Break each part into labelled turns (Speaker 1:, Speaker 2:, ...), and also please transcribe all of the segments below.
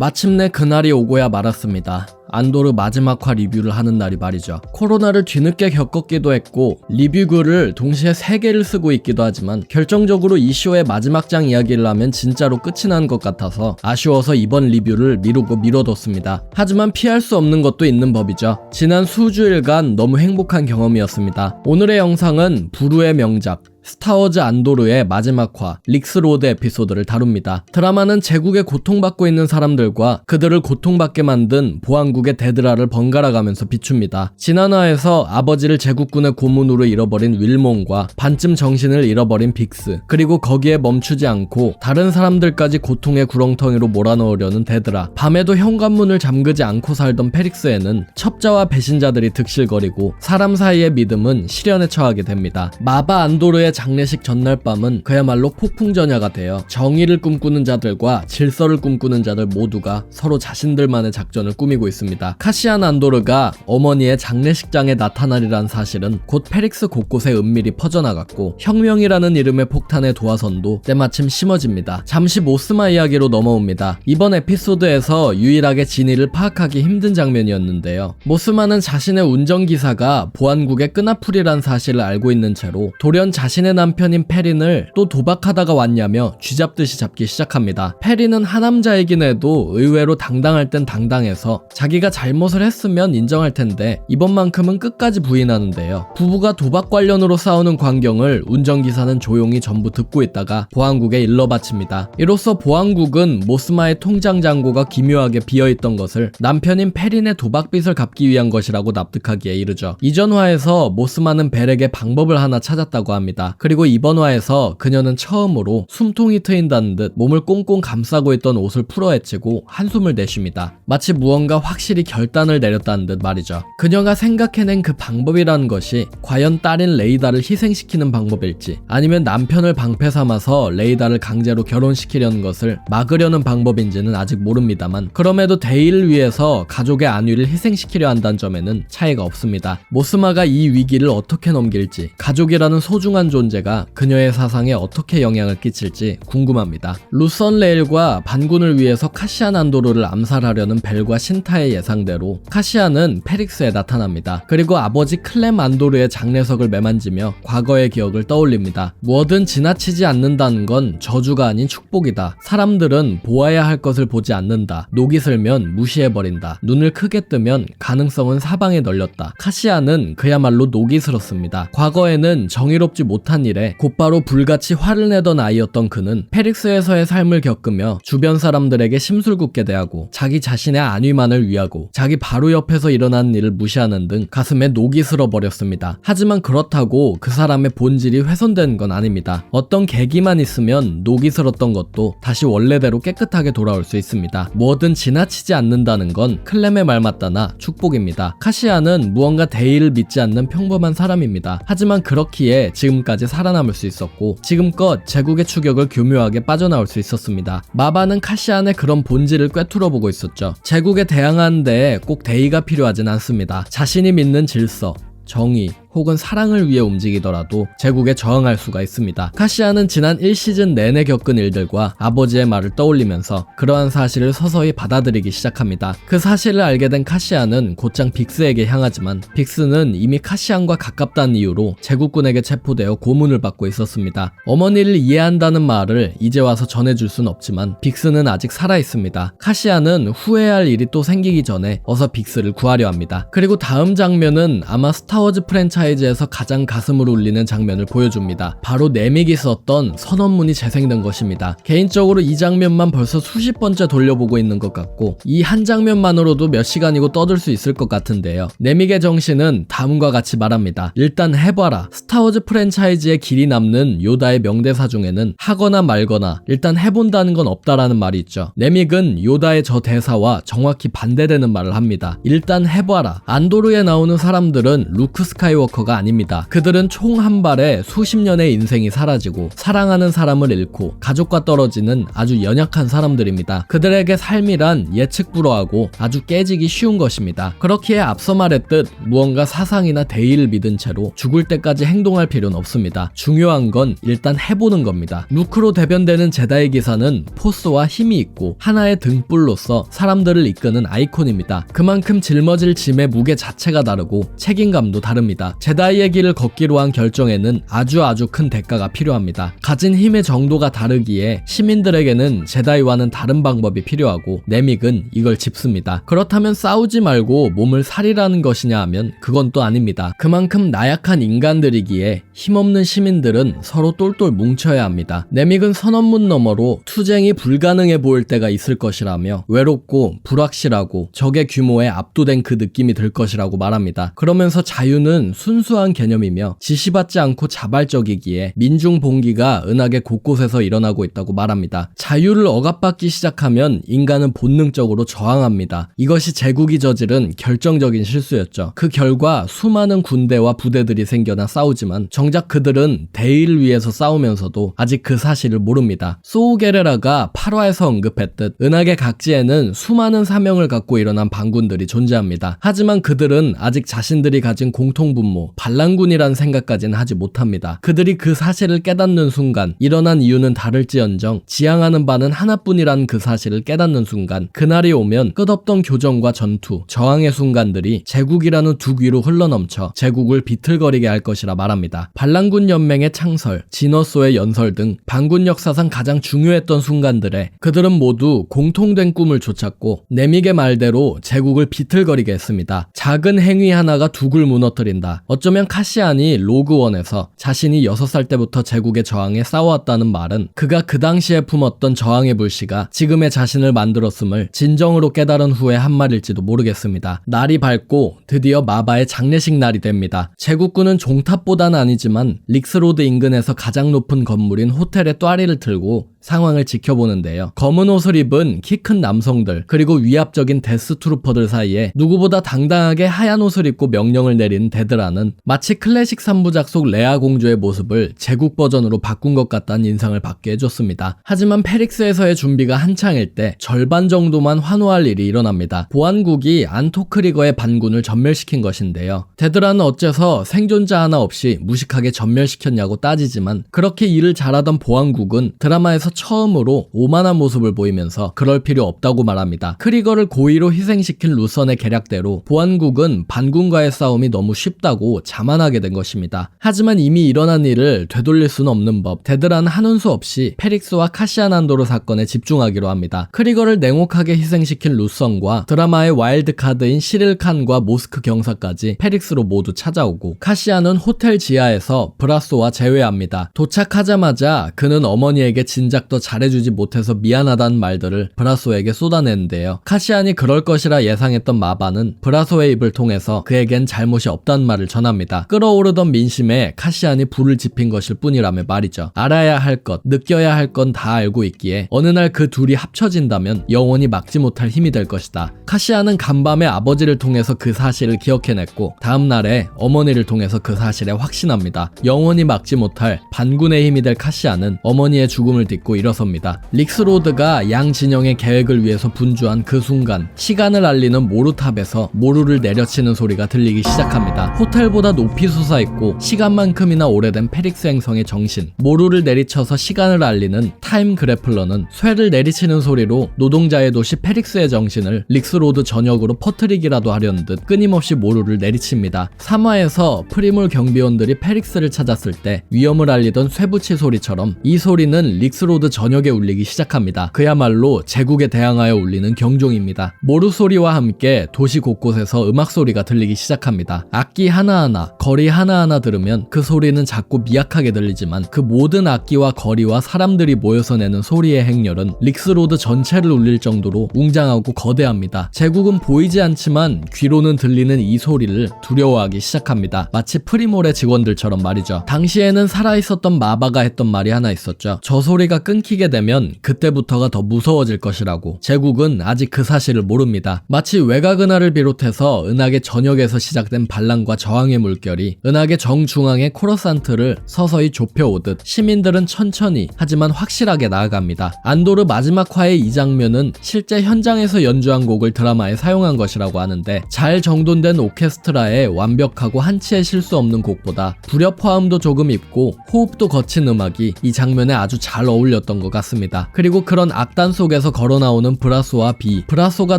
Speaker 1: 마침내 그날이 오고야 말았습니다. 안도르 마지막화 리뷰를 하는 날이 말이죠. 코로나를 뒤늦게 겪었기도 했고 리뷰글을 동시에 3개를 쓰고 있기도 하지만 결정적으로 이 쇼의 마지막 장 이야기를 하면 진짜로 끝이 난 것 같아서 아쉬워서 이번 리뷰를 미뤄뒀습니다. 하지만 피할 수 없는 것도 있는 법이죠. 지난 수주일간 너무 행복한 경험이었습니다. 오늘의 영상은 부루의 명작 스타워즈 안도르의 마지막화 릭스로드 에피소드를 다룹니다. 드라마는 제국에 고통받고 있는 사람들과 그들을 고통받게 만든 보안국의 데드라를 번갈아가면서 비춥니다. 지난화에서 아버지를 제국군의 고문으로 잃어버린 윌몬과 반쯤 정신을 잃어버린 빅스, 그리고 거기에 멈추지 않고 다른 사람들까지 고통의 구렁텅이로 몰아넣으려는 데드라, 밤에도 현관문을 잠그지 않고 살던 페릭스에는 첩자와 배신자들이 득실거리고 사람 사이의 믿음은 시련에 처하게 됩니다. 마바 안도르의 장례식 전날 밤은 그야말로 폭풍전야가 되어 정의를 꿈꾸는 자들과 질서를 꿈꾸는 자들 모두가 서로 자신들만의 작전을 꾸미고 있습니다. 카시안 안도르가 어머니의 장례식장에 나타나리란 사실은 곧 페릭스 곳곳에 은밀히 퍼져나갔고 혁명이라는 이름의 폭탄의 도화선도 때마침 심어집니다. 잠시 모스마 이야기로 넘어옵니다. 이번 에피소드에서 유일하게 진위를 파악하기 힘든 장면이었는데요. 모스마는 자신의 운전기사가 보안국의 끈아풀이란 사실을 알고 있는 채로 돌연 자신의 남편인 페린을 또 도박하다가 왔냐며 쥐잡듯이 잡기 시작합니다. 페린은 하남자이긴 해도 의외로 당당할 땐 당당해서 자기가 잘못을 했으면 인정할 텐데 이번만큼은 끝까지 부인하는데요. 부부가 도박 관련으로 싸우는 광경을 운전기사는 조용히 전부 듣고 있다가 보안국에 일러 바칩니다. 이로써 보안국은 모스마의 통장 잔고가 기묘하게 비어있던 것을 남편인 페린의 도박빚을 갚기 위한 것이라고 납득하기에 이르죠. 이전 화에서 모스마는 벨에게 방법을 하나 찾았다고 합니다. 그리고 이번 화에서 그녀는 처음으로 숨통이 트인다는 듯 몸을 꽁꽁 감싸고 있던 옷을 풀어헤치고 한숨을 내쉽니다. 마치 무언가 확실히 결단을 내렸다는 듯 말이죠. 그녀가 생각해낸 그 방법이라는 것이 과연 딸인 레이다를 희생시키는 방법일지 아니면 남편을 방패 삼아서 레이다를 강제로 결혼시키려는 것을 막으려는 방법인지는 아직 모릅니다만 그럼에도 데이를 위해서 가족의 안위를 희생시키려 한다는 점에는 차이가 없습니다. 모스마가 이 위기를 어떻게 넘길지 가족이라는 소중한 존재가 그녀의 사상에 어떻게 영향을 끼칠지 궁금합니다. 루선 레일과 반군을 위해서 카시안 안도르를 암살하려는 벨과 신타의 예상대로 카시안은 페릭스에 나타납니다. 그리고 아버지 클렘 안도르의 장례석을 매만지며 과거의 기억을 떠올립니다. 뭐든 지나치지 않는다는 건 저주가 아닌 축복이다. 사람들은 보아야 할 것을 보지 않는다. 녹이 슬면 무시해버린다. 눈을 크게 뜨면 가능성은 사방에 널렸다. 카시안은 그야말로 녹이 슬었습니다. 과거에는 정의롭지 못한 일에 곧바로 불같이 화를 내던 아이였던 그는 페릭스에서의 삶을 겪으며 주변 사람들에게 심술궂게 대하고 자기 자신의 안위만을 위하고 자기 바로 옆에서 일어나는 일을 무시하는 등 가슴에 녹이 슬어버렸습니다. 하지만 그렇다고 그 사람의 본질이 훼손된 건 아닙니다. 어떤 계기만 있으면 녹이 슬었던 것도 다시 원래대로 깨끗하게 돌아올 수 있습니다. 뭐든 지나치지 않는다는 건 클렘의 말 맞다나 축복입니다. 카시안은 무언가 대의를 믿지 않는 평범한 사람입니다. 하지만 그렇기에 지금까지 살아남을 수 있었고 지금껏 제국의 추격을 교묘하게 빠져나올 수 있었습니다. 마바는 카시안의 그런 본질을 꿰뚫어보고 있었죠. 제국에 대항하는 데에 꼭 대의가 필요하진 않습니다. 자신이 믿는 질서, 정의, 혹은 사랑을 위해 움직이더라도 제국에 저항할 수가 있습니다. 카시안은 지난 1시즌 내내 겪은 일들과 아버지의 말을 떠올리면서 그러한 사실을 서서히 받아들이기 시작합니다. 그 사실을 알게 된 카시안은 곧장 빅스에게 향하지만 빅스는 이미 카시안과 가깝다는 이유로 제국군에게 체포되어 고문을 받고 있었습니다. 어머니를 이해한다는 말을 이제 와서 전해줄 순 없지만 빅스는 아직 살아있습니다. 카시안은 후회할 일이 또 생기기 전에 어서 빅스를 구하려 합니다. 그리고 다음 장면은 아마 스타워즈 프랜차이즈에서 가장 가슴을 울리는 장면을 보여줍니다. 바로 네믹이 썼던 선언문이 재생된 것입니다. 개인적으로 이 장면만 벌써 수십 번째 돌려보고 있는 것 같고 이 한 장면만으로도 몇 시간이고 떠들 수 있을 것 같은데요. 네믹의 정신은 다음과 같이 말합니다. 일단 해봐라. 스타워즈 프랜차이즈의 길이 남는 요다의 명대사 중에는 하거나 말거나 일단 해본다는 건 없다라는 말이 있죠. 네믹은 요다의 저 대사와 정확히 반대되는 말을 합니다. 일단 해봐라. 안도르에 나오는 사람들은 루크 스카이워커 스카이워커가 아닙니다. 그들은 총 한 발에 수십 년의 인생이 사라지고 사랑하는 사람을 잃고 가족과 떨어지는 아주 연약한 사람들입니다. 그들에게 삶이란 예측 불허하고 아주 깨지기 쉬운 것입니다. 그렇기에 앞서 말했듯 무언가 사상이나 대의를 믿은 채로 죽을 때까지 행동할 필요는 없습니다. 중요한 건 일단 해보는 겁니다. 루크로 대변되는 제다의 기사는 포스와 힘이 있고 하나의 등불로서 사람들을 이끄는 아이콘입니다. 그만큼 짊어질 짐의 무게 자체가 다르고 책임감도 다릅니다. 제다이의 길을 걷기로 한 결정에는 아주 큰 대가가 필요합니다. 가진 힘의 정도가 다르기에 시민들에게는 제다이와는 다른 방법이 필요하고 네믹은 이걸 짚습니다. 그렇다면 싸우지 말고 몸을 살이라는 것이냐 하면 그건 또 아닙니다. 그만큼 나약한 인간들이기에 힘없는 시민들은 서로 똘똘 뭉쳐야 합니다. 네믹은 선언문 너머로 투쟁이 불가능해 보일 때가 있을 것이라며 외롭고 불확실하고 적의 규모에 압도된 그 느낌이 들 것이라고 말합니다. 그러면서 자유는 순수한 개념이며 지시받지 않고 자발적이기에 민중 봉기가 은하계 곳곳에서 일어나고 있다고 말합니다. 자유를 억압받기 시작하면 인간은 본능적으로 저항합니다. 이것이 제국이 저지른 결정적인 실수였죠. 그 결과 수많은 군대와 부대들이 생겨나 싸우지만 정작 그들은 대의를 위해서 싸우면서도 아직 그 사실을 모릅니다. 소우게레라가 8화에서 언급했듯 은하계 각지에는 수많은 사명을 갖고 일어난 반군들이 존재합니다. 하지만 그들은 아직 자신들이 가진 공통분모, 반란군이란 생각까지는 하지 못합니다. 그들이 그 사실을 깨닫는 순간 일어난 이유는 다를지언정 지향하는 바는 하나뿐이라는 그 사실을 깨닫는 순간 그날이 오면 끝없던 교정과 전투, 저항의 순간들이 제국이라는 두 귀로 흘러넘쳐 제국을 비틀거리게 할 것이라 말합니다. 반란군 연맹의 창설, 진어소의 연설 등 반군 역사상 가장 중요했던 순간들에 그들은 모두 공통된 꿈을 쫓았고 네믹의 말대로 제국을 비틀거리게 했습니다. 작은 행위 하나가 두굴 무너뜨린다. 어쩌면 카시안이 로그원에서 자신이 6살 때부터 제국의 저항에 싸워왔다는 말은 그가 그 당시에 품었던 저항의 불씨가 지금의 자신을 만들었음을 진정으로 깨달은 후의 한 말일지도 모르겠습니다. 날이 밝고 드디어 마바의 장례식 날이 됩니다. 제국군은 종탑보다는 아니지만 릭스로드 인근에서 가장 높은 건물인 호텔의 또아리를 틀고 상황을 지켜보는데요. 검은 옷을 입은 키 큰 남성들 그리고 위압적인 데스트루퍼들 사이에 누구보다 당당하게 하얀 옷을 입고 명령을 내리는 데드라는 마치 클래식 3부작 속 레아 공주의 모습을 제국 버전으로 바꾼 것 같다는 인상을 받게 해줬습니다. 하지만 페릭스에서의 준비가 한창일 때 절반 정도만 환호할 일이 일어납니다. 보안국이 안토크리거의 반군을 전멸시킨 것인데요. 데드라는 어째서 생존자 하나 없이 무식하게 전멸시켰냐고 따지지만 그렇게 일을 잘하던 보안국은 드라마에서 처음으로 오만한 모습을 보이면서 그럴 필요 없다고 말합니다. 크리거를 고의로 희생시킨 루선의 계략대로 보안국은 반군과의 싸움이 너무 쉽다고 자만하게 된 것입니다. 하지만 이미 일어난 일을 되돌릴 수는 없는 법, 데드라는 하는 수 없이 페릭스와 카시안 안도르 사건에 집중하기로 합니다. 크리거를 냉혹하게 희생시킨 루선과 드라마의 와일드 카드인 시릴 칸과 모스크 경사까지 페릭스로 모두 찾아오고 카시안은 호텔 지하에서 브라소와 재회합니다. 도착하자마자 그는 어머니에게 진작 더 잘해주지 못해서 미안하다는 말들을 브라소에게 쏟아내는데요. 카시안이 그럴 것이라 예상했던 마바는 브라소의 입을 통해서 그에겐 잘못이 없다는 말을 전합니다. 끓어오르던 민심에 카시안이 불을 지핀 것일 뿐이라며 말이죠. 알아야 할 것, 느껴야 할 건 다 알고 있기에 어느 날 그 둘이 합쳐진다면 영원히 막지 못할 힘이 될 것이다. 카시안은 간밤에 아버지를 통해서 그 사실을 기억해냈고 다음 날에 어머니를 통해서 그 사실에 확신합니다. 영원히 막지 못할 반군의 힘이 될 카시안은 어머니의 죽음을 딛고 일어섭니다. 릭스로드가 양 진영의 계획을 위해서 분주한 그 순간 시간을 알리는 모루탑에서 모루를 내려치는 소리가 들리기 시작합니다. 호텔보다 높이 솟아있고 시간만큼이나 오래된 페릭스 행성의 정신, 모루를 내리쳐서 시간을 알리는 타임 그래플러는 쇠를 내리치는 소리로 노동자의 도시 페릭스의 정신을 릭스로드 전역으로 퍼뜨리기라도 하려는 듯 끊임없이 모루를 내리칩니다. 3화에서 프리몰 경비원들이 페릭스를 찾았을 때 위험을 알리던 쇠붙이 소리처럼 이 소리는 릭스로드 전역에 울리기 시작합니다. 그야말로 제국에 대항하여 울리는 경종입니다. 모루 소리와 함께 도시 곳곳에서 음악 소리가 들리기 시작합니다. 악기 하나하나, 거리 하나하나 들으면 그 소리는 작고 미약하게 들리지만 그 모든 악기와 거리와 사람들이 모여서 내는 소리의 행렬은 릭스로드 전체를 울릴 정도로 웅장하고 거대합니다. 제국은 보이지 않지만 귀로는 들리는 이 소리를 두려워하기 시작합니다. 마치 프리몰의 직원들처럼 말이죠. 당시에는 살아있었던 마바가 했던 말이 하나 있었죠. 저 소리가 끊기게 되면 그때부터가 더 무서워질 것이라고. 제국은 아직 그 사실을 모릅니다. 마치 외곽 은하를 비롯해서 은하계 전역에서 시작된 반란과 저항의 물결이 은하계 정중앙의 코러산트를 서서히 좁혀오듯 시민들은 천천히 하지만 확실하게 나아갑니다. 안도르 마지막 화의 이 장면은 실제 현장에서 연주한 곡을 드라마에 사용한 것이라고 하는데, 잘 정돈된 오케스트라에 완벽하고 한치의 실수 없는 곡보다 불협화음도 조금 있고 호흡도 거친 음악이 이 장면에 아주 잘 어울렸던 것 같습니다. 그리고 그런 악단 속에서 걸어나오는 브라소와 비, 브라소가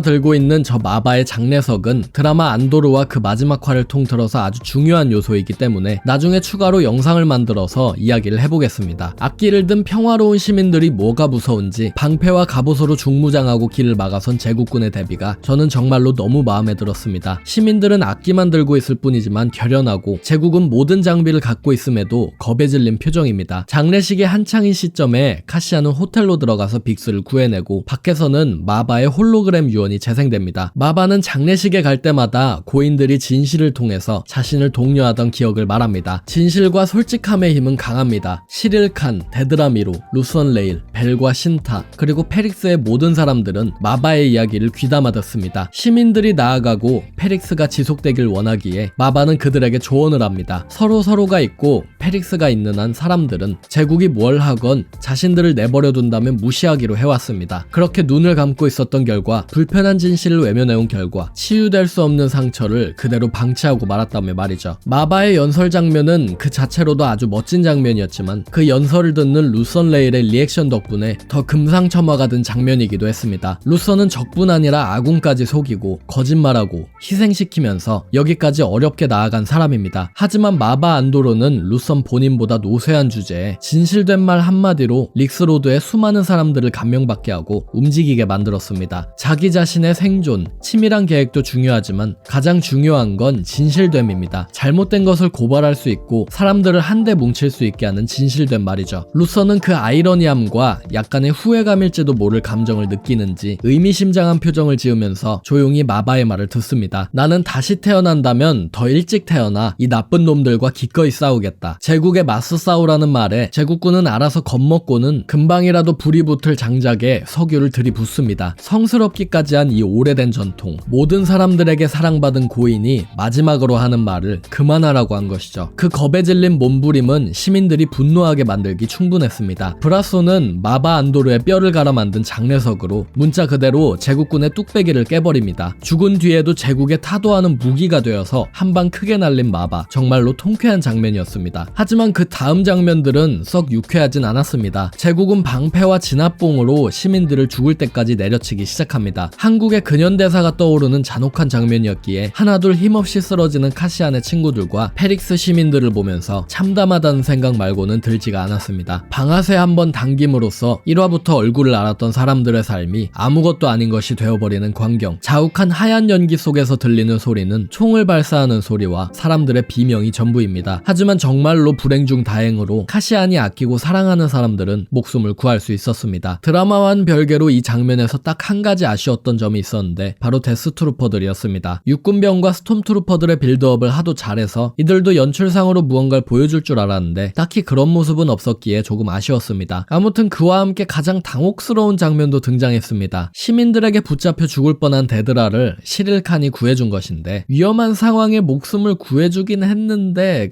Speaker 1: 들고 있는 저 마바의 장례석은 드라마 안도르와 그 마지막 화를 통틀어서 아주 중요한 요소이기 때문에 나중에 추가로 영상을 만들어서 이야기를 해보겠습니다. 악기를 든 평화로운 시민들이 뭐가 무서운지 방패와 갑옷으로 중무장하고 길을 막아선 제국군의 대비가 저는 정말로 너무 마음에 들었습니다. 시민들은 악기만 들고 있을 뿐이지만 결연하고 제국은 모든 장비를 갖고 있음에도 겁에 질린 표정입니다. 장례식의 한창인 시점에 카시아는 호텔로 들어가서 빅스를 구해내고 밖에서는 마바의 홀로그램 유언이 재생됩니다. 마바는 장례식에 갈 때마다 고인들이 진실을 통해서 자신을 독려하던 기억을 말합니다. 진실과 솔직함의 힘은 강합니다. 시릴칸, 데드라미로, 루선 레일, 벨과 신타, 그리고 페릭스의 모든 사람들은 마바의 이야기를 귀담아 듣습니다. 시민들이 나아가고 페릭스가 지속되길 원하기에 마바는 그들에게 조언을 합니다. 서로가 있고 페릭스가 있는 한 사람들은 제국이 뭘 하건 자신들을 내버려둔다면 무시하기로 해왔습니다. 그렇게 눈을 감고 있었던 결과, 불편한 진실을 외면해온 결과 치유될 수 없는 상처를 그대로 방치하고 말았다며 말이죠. 마바의 연설 장면은 그 자체로도 아주 멋진 장면이었지만 그 연설을 듣는 루선 레일의 리액션 덕분에 더 금상첨화가 된 장면이기도 했습니다. 루선은 적뿐 아니라 아군까지 속이고 거짓말하고 희생시키면서 여기까지 어렵게 나아간 사람입니다. 하지만 마바 안도르는 루선 본인보다 노쇠한 주제에 진실된 말 한마디로 릭스로드의 수많은 사람들을 감명받게 하고 움직이게 만들었습니다. 자기 자신의 생존, 치밀한 계획도 중요하지만 가장 중요한 건 진실됨입니다. 잘못된 것을 고발할 수 있고 사람들을 한데 뭉칠 수 있게 하는 진실된 말이죠. 루서는 그 아이러니함과 약간의 후회감일지도 모를 감정을 느끼는지 의미심장한 표정을 지으면서 조용히 마바의 말을 듣습니다. 나는 다시 태어난다면 더 일찍 태어나 이 나쁜 놈들과 기꺼이 싸우겠다. 제국에 맞서 싸우라는 말에 제국군은 알아서 겁먹고는 금방이라도 불이 붙을 장작에 석유를 들이붓습니다. 성스럽기까지 한 이 오래된 전통, 모든 사람들에게 사랑받은 고인이 마지막으로 하는 말을 그만하라고 한 것이죠. 그 겁에 질린 몸부림은 시민들이 분노하게 만들기 충분했습니다. 브라소는 마바 안도르의 뼈를 갈아 만든 장례석으로 문자 그대로 제국군의 뚝배기를 깨버립니다. 죽은 뒤에도 제국에 타도하는 무기가 되어서 한 방 크게 날린 마바, 정말로 통쾌한 장면이었습니다. 하지만 그 다음 장면들은 썩 유쾌하진 않았습니다. 제국은 방패와 진압봉으로 시민들을 죽을 때까지 내려치기 시작합니다. 한국의 근현대사가 떠오르는 잔혹한 장면이었기에 하나둘 힘없이 쓰러지는 카시안의 친구들과 페릭스 시민들을 보면서 참담하다는 생각 말고는 들지가 않았습니다. 방아쇠 한번 당김으로써 1화부터 얼굴을 알았던 사람들의 삶이 아무것도 아닌 것이 되어버리는 광경, 자욱한 하얀 연기 속에서 들리는 소리는 총을 발사하는 소리와 사람들의 비명이 전부입니다. 하지만 정말로 불행 중 다행으로 카시안이 아끼고 사랑하는 사람들은 목숨을 구할 수 있었습니다. 드라마와는 별개로 이 장면에서 딱 한 가지 아쉬웠던 점이 있었는데 바로 데스트루퍼들이었습니다. 육군병과 스톰트루퍼들의 빌드업을 하도 잘해서 이들도 연출상으로 무언가를 보여줄 줄 알았는데 딱히 그런 모습은 없었기에 조금 아쉬웠습니다. 아무튼 그와 함께 가장 당혹스러운 장면도 등장했습니다. 시민들에게 붙잡혀 죽을 뻔한 데드라를 시릴칸이 구해준 것인데, 위험한 상황에 목숨을 구해주긴 했는데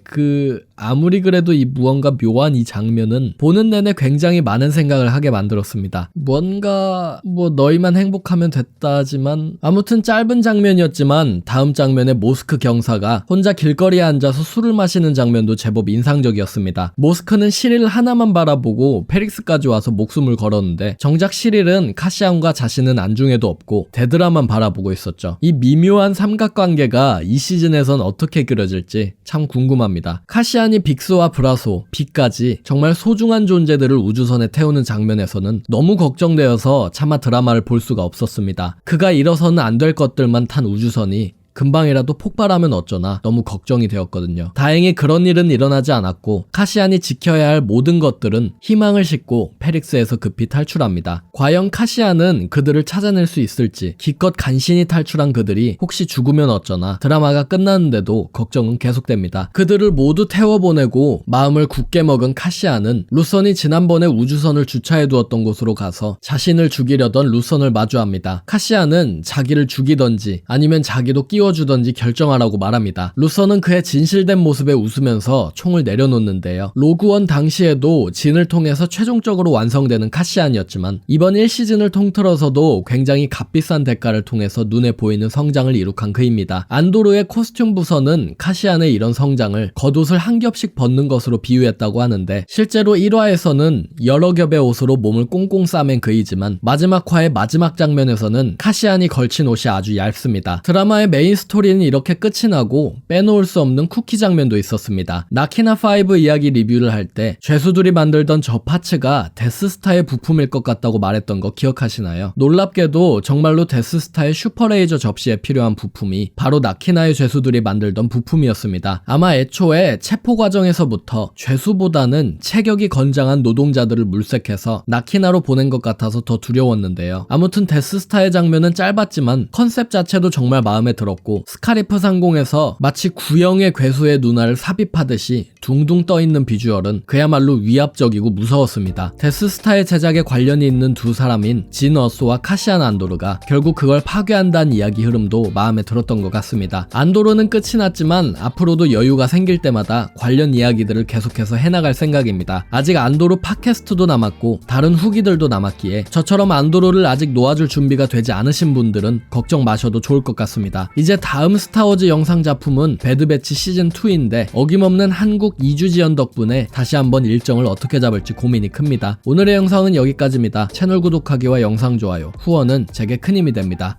Speaker 1: 아무리 그래도 이 무언가 묘한 이 장면은 보는 내내 굉장히 많은 생각을 하게 만들었습니다. 뭔가 너희만 행복하면 됐다지만, 아무튼 짧은 장면이었지만 다음 장면에 모스크 경사가 혼자 길거리에 앉아서 술을 마시는 장면도 제법 인상적이었습니다. 모스크는 시릴 하나만 바라보고 페릭스까지 와서 목숨을 걸었는데 정작 시릴은 카시안과 자신은 안중에도 없고 데드라만 바라보고 있었죠. 이 미묘한 삼각관계가 이 시즌에선 어떻게 그려질지 참 궁금합니다. 카시안이 빅스와 브라소, 비까지 정말 소중한 존재들을 우주선에 태우는 장면에서는 너무 걱정되어서 차마 드라마를 볼 수가 없었습니다. 그가 일어서는 안 될 것들만 탄 우주선이 금방이라도 폭발하면 어쩌나 너무 걱정이 되었거든요. 다행히 그런 일은 일어나지 않았고 카시안이 지켜야 할 모든 것들은 희망을 싣고 페릭스에서 급히 탈출합니다. 과연 카시안은 그들을 찾아낼 수 있을지, 기껏 간신히 탈출한 그들이 혹시 죽으면 어쩌나. 드라마가 끝났는데도 걱정은 계속됩니다. 그들을 모두 태워보내고 마음을 굳게 먹은 카시안은 루선이 지난번에 우주선을 주차해두었던 곳으로 가서 자신을 죽이려던 루선을 마주합니다. 카시안은 자기를 죽이던지 아니면 자기도 끼워주던지 결정하라고 말합니다. 루선은 그의 진실된 모습에 웃으면서 총을 내려놓는데요. 로그원 당시에도 진을 통해서 최종적으로 완성되는 카시안이었지만 이번 1시즌을 통틀어서도 굉장히 값비싼 대가를 통해서 눈에 보이는 성장을 이룩한 그입니다. 안도르의 코스튬 부서는 카시안의 이런 성장을 겉옷을 한 겹씩 벗는 것으로 비유했다고 하는데 실제로 1화에서는 여러 겹의 옷으로 몸을 꽁꽁 싸맨 그이지만 마지막 화의 마지막 장면에서는 카시안이 걸친 옷이 아주 얇습니다. 드라마의 메인 스토리는 이렇게 끝이 나고 빼놓을 수 없는 쿠키 장면도 있었습니다. 나키나5 이야기 리뷰를 할 때 죄수들이 만들던 저 파츠가 데스스타의 부품일 것 같다고 말했던 거 기억하시나요? 놀랍게도 정말로 데스스타의 슈퍼레이저 접시에 필요한 부품이 바로 나키나의 죄수들이 만들던 부품이었습니다. 아마 애초에 체포 과정에서부터 죄수보다는 체격이 건장한 노동자들을 물색해서 나키나로 보낸 것 같아서 더 두려웠는데요. 아무튼 데스스타의 장면은 짧았지만 컨셉 자체도 정말 마음에 들었고 스카리프 상공에서 마치 구형의 괴수의 누나를 삽입하듯이 둥둥 떠있는 비주얼은 그야말로 위압적이고 무서웠습니다. 데스스타의 제작에 관련이 있는 두 사람인 진 어소와 카시안 안도르가 결국 그걸 파괴한다는 이야기 흐름도 마음에 들었던 것 같습니다. 안도르는 끝이 났지만 앞으로도 여유가 생길 때마다 관련 이야기들을 계속해서 해나갈 생각입니다. 아직 안도르 팟캐스트도 남았고 다른 후기들도 남았기에 저처럼 안도르를 아직 놓아줄 준비가 되지 않으신 분들은 걱정 마셔도 좋을 것 같습니다. 이제 다음 스타워즈 영상 작품은 배드배치 시즌2인데 어김없는 한국 2주 지연 덕분에 다시 한번 일정을 어떻게 잡을지 고민이 큽니다. 오늘의 영상은 여기까지입니다. 채널 구독하기와 영상 좋아요, 후원은 제게 큰 힘이 됩니다.